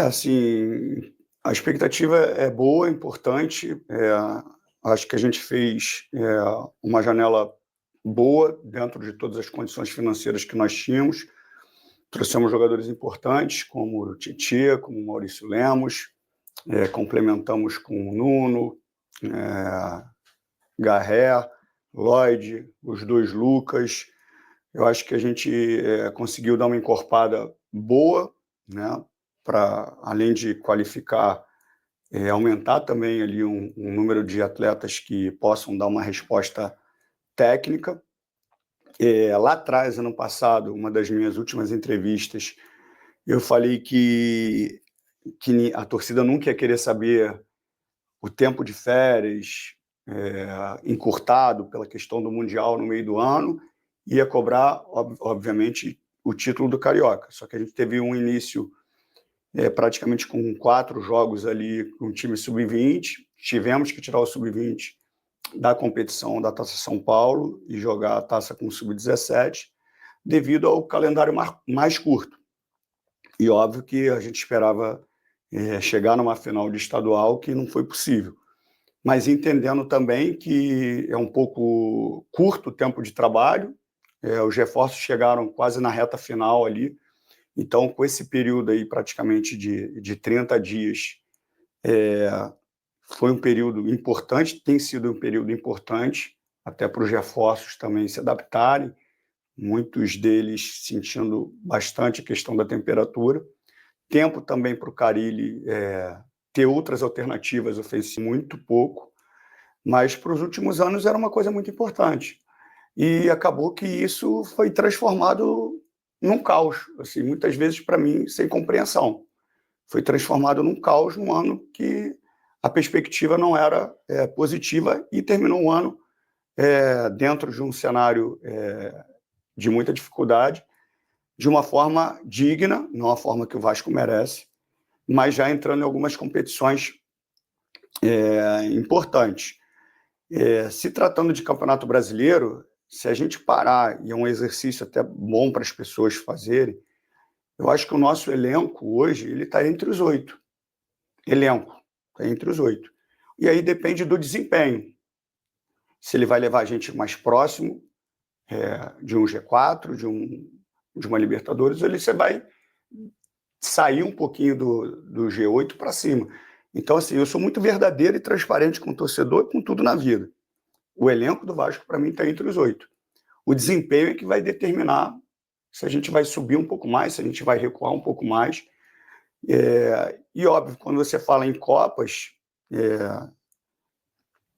Assim, a expectativa é boa, é importante. Acho que a gente fez uma janela boa dentro de todas as condições financeiras que nós tínhamos. Trouxemos jogadores importantes, como o Tietê, como o Maurício Lemos, complementamos com o Nuno, Garré, Lloyd, os dois Lucas. Eu acho que a gente conseguiu dar uma encorpada boa, né, para, além de qualificar, aumentar também ali um número de atletas que possam dar uma resposta técnica. Lá atrás, ano passado, uma das minhas últimas entrevistas, eu falei que a torcida nunca ia querer saber o tempo de férias encurtado pela questão do Mundial no meio do ano, ia cobrar, obviamente, o título do Carioca. Só que a gente teve um início praticamente com 4 jogos ali com o time sub-20, tivemos que tirar o sub-20 da competição da Taça São Paulo e jogar a taça com o sub-17, devido ao calendário mais curto. E óbvio que a gente esperava chegar numa final de estadual, que não foi possível. Mas entendendo também que é um pouco curto o tempo de trabalho, os reforços chegaram quase na reta final ali, então com esse período aí praticamente de 30 dias, foi um período importante, tem sido um período importante, até para os reforços também se adaptarem, muitos deles sentindo bastante a questão da temperatura. Tempo também para o Carille ter outras alternativas ofensivas, muito pouco, mas para os últimos anos era uma coisa muito importante. E acabou que isso foi transformado num caos, assim, muitas vezes para mim sem compreensão. Foi transformado num caos num ano que a perspectiva não era positiva e terminou um ano dentro de um cenário de muita dificuldade, de uma forma digna, não a forma que o Vasco merece, mas já entrando em algumas competições importantes. Se tratando de Campeonato Brasileiro, se a gente parar, e é um exercício até bom para as pessoas fazerem, eu acho que o nosso elenco hoje ele está entre os 8. Elenco, está entre os 8. E aí depende do desempenho. Se ele vai levar a gente mais próximo de um G4, de uma Libertadores, ou você vai sair um pouquinho do G8 para cima. Então, assim, eu sou muito verdadeiro e transparente com o torcedor e com tudo na vida. O elenco do Vasco, para mim, está entre os 8. O desempenho é que vai determinar se a gente vai subir um pouco mais, se a gente vai recuar um pouco mais. E, óbvio, quando você fala em Copas,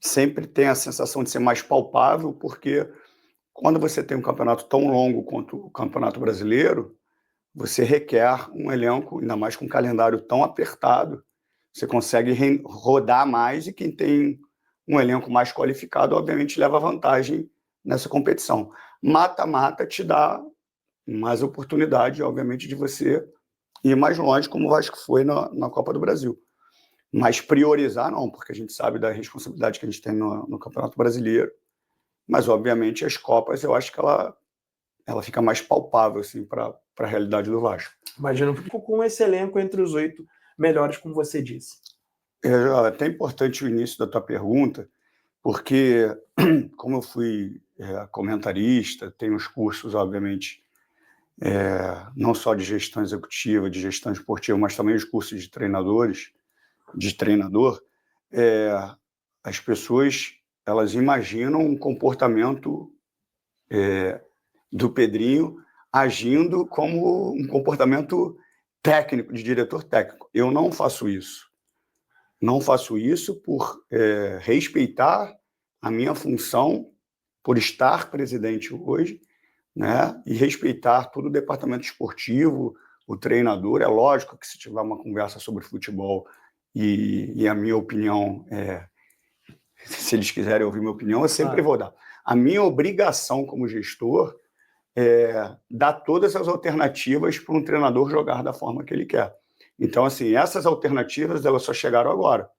sempre tem a sensação de ser mais palpável, porque quando você tem um campeonato tão longo quanto o Campeonato Brasileiro, você requer um elenco, ainda mais com um calendário tão apertado, você consegue rodar mais e quem tem um elenco mais qualificado, obviamente, leva vantagem nessa competição. Mata-mata te dá mais oportunidade, obviamente, de você ir mais longe, como o Vasco foi na Copa do Brasil. Mas priorizar não, porque a gente sabe da responsabilidade que a gente tem no Campeonato Brasileiro. Mas, obviamente, as Copas, eu acho que ela fica mais palpável assim, para a realidade do Vasco. Imagino que com esse elenco entre os 8 melhores, como você disse. É até importante o início da tua pergunta, porque como eu fui comentarista, tenho os cursos, obviamente, não só de gestão executiva, de gestão esportiva, mas também os cursos de treinador, as pessoas elas imaginam um comportamento do Pedrinho agindo como um comportamento técnico, de diretor técnico. Eu não faço isso. Não faço isso por respeitar a minha função, por estar presidente hoje, né, e respeitar todo o departamento esportivo, o treinador. É lógico que se tiver uma conversa sobre futebol e a minha opinião, se eles quiserem ouvir minha opinião, eu sempre vou dar. A minha obrigação como gestor é dar todas as alternativas para um treinador jogar da forma que ele quer. Então, assim, essas alternativas elas só chegaram agora.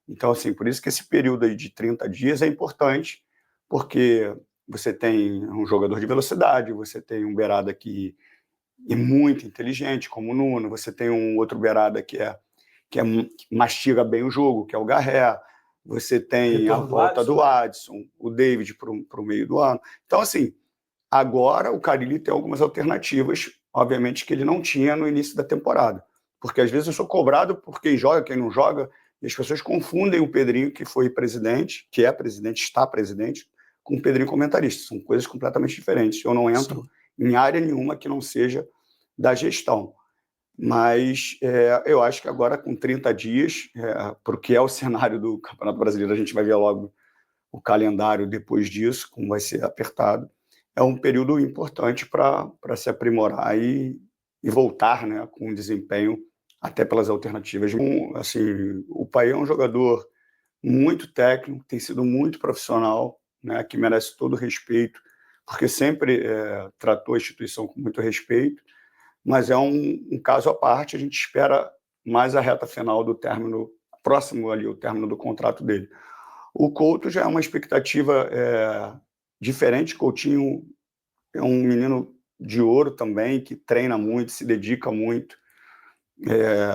Então, assim, por isso que esse período aí de 30 dias é importante, porque você tem um jogador de velocidade, você tem um beirada que e muito inteligente, como o Nuno. Você tem um outro beirada que mastiga bem o jogo, que é o Garré. Você tem a volta do Adson, o David para o meio do ano. Então, assim, agora o Carille tem algumas alternativas, obviamente, que ele não tinha no início da temporada. Porque às vezes eu sou cobrado por quem joga, quem não joga, e as pessoas confundem o Pedrinho, que foi presidente, que é presidente, está presidente, com o Pedrinho comentarista. São coisas completamente diferentes. Eu não entro em área nenhuma que não seja da gestão. Mas eu acho que agora, com 30 dias, porque é o cenário do Campeonato Brasileiro, a gente vai ver logo o calendário depois disso, como vai ser apertado, é um período importante para se aprimorar e voltar, né, com um desempenho, até pelas alternativas. Assim, o Paê é um jogador muito técnico, tem sido muito profissional, né, que merece todo o respeito, porque sempre tratou a instituição com muito respeito, mas é um caso à parte. A gente espera mais a reta final do término, próximo ali, o término do contrato dele. O Couto já é uma expectativa diferente. Coutinho é um menino de ouro também, que treina muito, se dedica muito,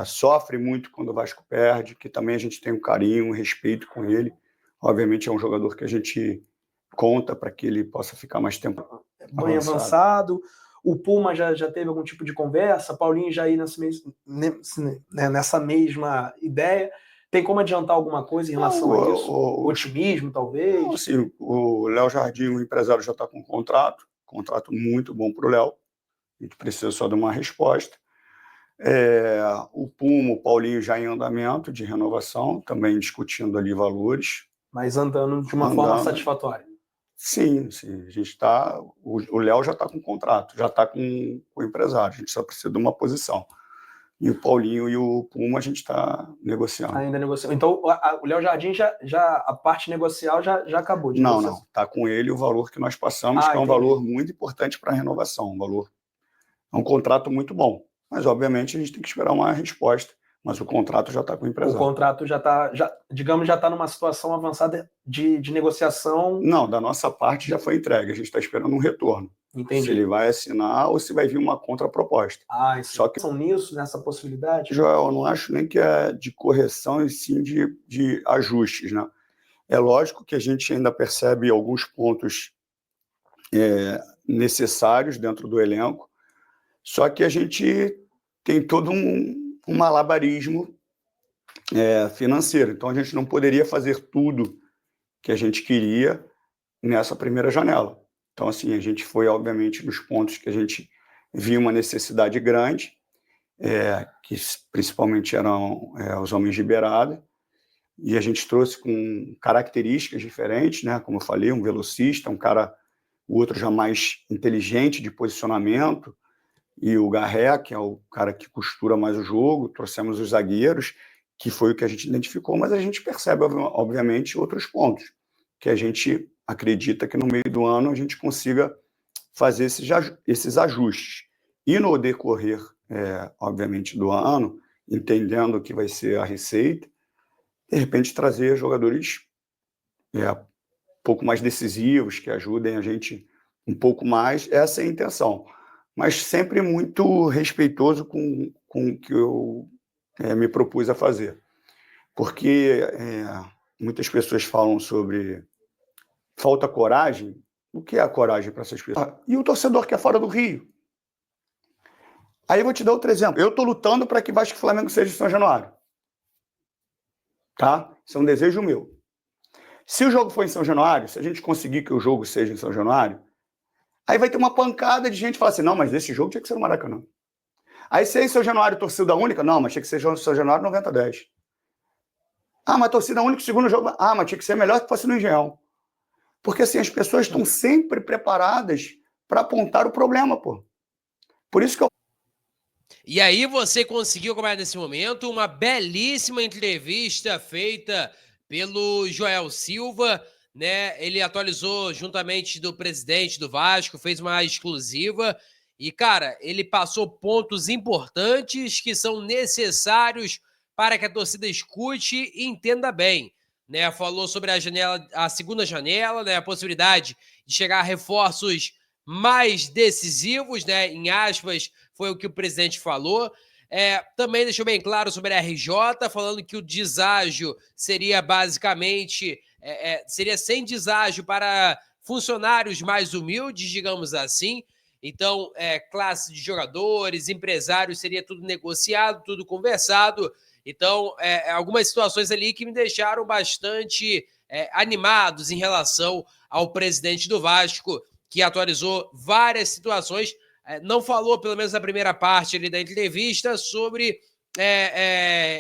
sofre muito quando o Vasco perde, que também a gente tem um carinho, um respeito com ele. Obviamente é um jogador que a gente conta para que ele possa ficar mais tempo bem avançado. O Puma já teve algum tipo de conversa, Paulinho já aí nessa mesma ideia. Tem como adiantar alguma coisa em relação a isso? Otimismo, talvez? Não, assim, o Léo Jardim, o empresário, já está com um contrato muito bom para o Léo. A gente precisa só de uma resposta. O Puma, o Paulinho já em andamento de renovação, também discutindo ali valores. Mas andando de uma forma satisfatória. Sim, sim. A gente está. O Léo já está com contrato, já está com o empresário. A gente só precisa de uma posição. E o Paulinho e o Puma a gente está negociando. Ainda negociando. Então o Léo Jardim a parte negocial já acabou. Não. Está com ele o valor que nós passamos, que é um valor muito importante para a renovação. É um contrato muito bom. Mas, obviamente, a gente tem que esperar uma resposta. Mas o contrato já está com o empresário. O contrato já está numa situação avançada de negociação. Não, da nossa parte já foi entregue. A gente está esperando um retorno. Entendi. Se ele vai assinar ou se vai vir uma contraproposta. Só que são nessa possibilidade? Joel, eu não acho nem que é de correção, e sim de ajustes, né? É lógico que a gente ainda percebe alguns pontos necessários dentro do elenco, só que a gente tem todo um malabarismo financeiro. Então, a gente não poderia fazer tudo que a gente queria nessa primeira janela. Então, assim, a gente foi, obviamente, nos pontos que a gente viu uma necessidade grande, que principalmente eram os homens de beirada, e a gente trouxe com características diferentes, né? Como eu falei, um velocista, o outro já mais inteligente de posicionamento, e o Garré, que é o cara que costura mais o jogo. Trouxemos os zagueiros, que foi o que a gente identificou, mas a gente percebe, obviamente, outros pontos, que a gente acredita que no meio do ano a gente consiga fazer esses ajustes. E no decorrer, obviamente, do ano, entendendo que vai ser a receita, de repente trazer jogadores um pouco mais decisivos, que ajudem a gente um pouco mais. Essa é a intenção. Mas sempre muito respeitoso com o que eu me propus a fazer. Porque muitas pessoas falam sobre falta coragem. O que é a coragem para essas pessoas? E o torcedor que é fora do Rio? Aí eu vou te dar outro exemplo. Eu estou lutando para que Vasco e Flamengo seja em São Januário. Tá? Isso é um desejo meu. Se o jogo for em São Januário, se a gente conseguir que o jogo seja em São Januário, aí vai ter uma pancada de gente que fala assim: não, mas esse jogo tinha que ser no Maracanã. Aí se é em São Januário torcida única, não, mas tinha que ser em São Januário 90-10. Mas torcida única, o segundo jogo, mas tinha que ser melhor que fosse no Engenhão. Porque assim, as pessoas estão sempre preparadas para apontar o problema, pô. Por isso que eu... E aí você conseguiu acompanhar nesse momento uma belíssima entrevista feita pelo Joel Silva, né? Ele atualizou juntamente do presidente do Vasco, fez uma exclusiva e, cara, ele passou pontos importantes que são necessários para que a torcida escute e entenda bem, né? Falou sobre a segunda janela, né? A possibilidade de chegar a reforços mais decisivos, né? Em aspas, foi o que o presidente falou. Também deixou bem claro sobre a RJ, falando que o deságio seria basicamente, seria sem deságio para funcionários mais humildes, digamos assim. Então, classe de jogadores, empresários, seria tudo negociado, tudo conversado. Então, algumas situações ali que me deixaram bastante animados em relação ao presidente do Vasco, que atualizou várias situações. Não falou, pelo menos na primeira parte ali da entrevista, sobre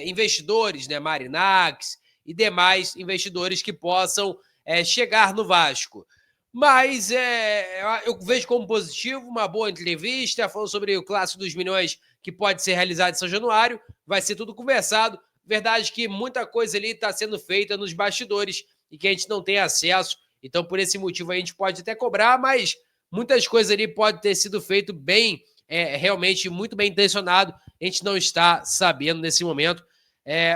investidores, né, Marinax e demais investidores que possam chegar no Vasco. Mas eu vejo como positivo, uma boa entrevista, falou sobre o Clássico dos Milhões que pode ser realizado em São Januário, vai ser tudo conversado. Verdade que muita coisa ali está sendo feita nos bastidores e que a gente não tem acesso, então por esse motivo a gente pode até cobrar, mas muitas coisas ali podem ter sido feito bem, realmente muito bem intencionado, a gente não está sabendo nesse momento.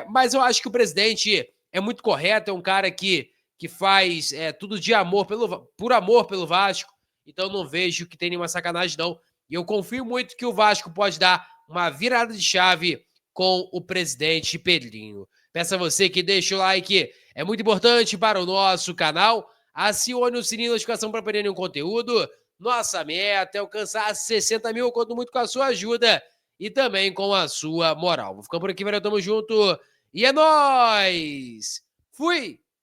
Mas eu acho que o presidente é muito correto, é um cara que faz tudo de amor por amor pelo Vasco, então não vejo que tem nenhuma sacanagem não. E eu confio muito que o Vasco pode dar uma virada de chave com o presidente Pedrinho. Peço a você que deixe o like, é muito importante para o nosso canal. Acione o sininho de notificação para perder nenhum conteúdo. Nossa meta é alcançar 60 mil, conto muito com a sua ajuda e também com a sua moral. Vou ficando por aqui, valeu, tamo junto e é nóis! Fui!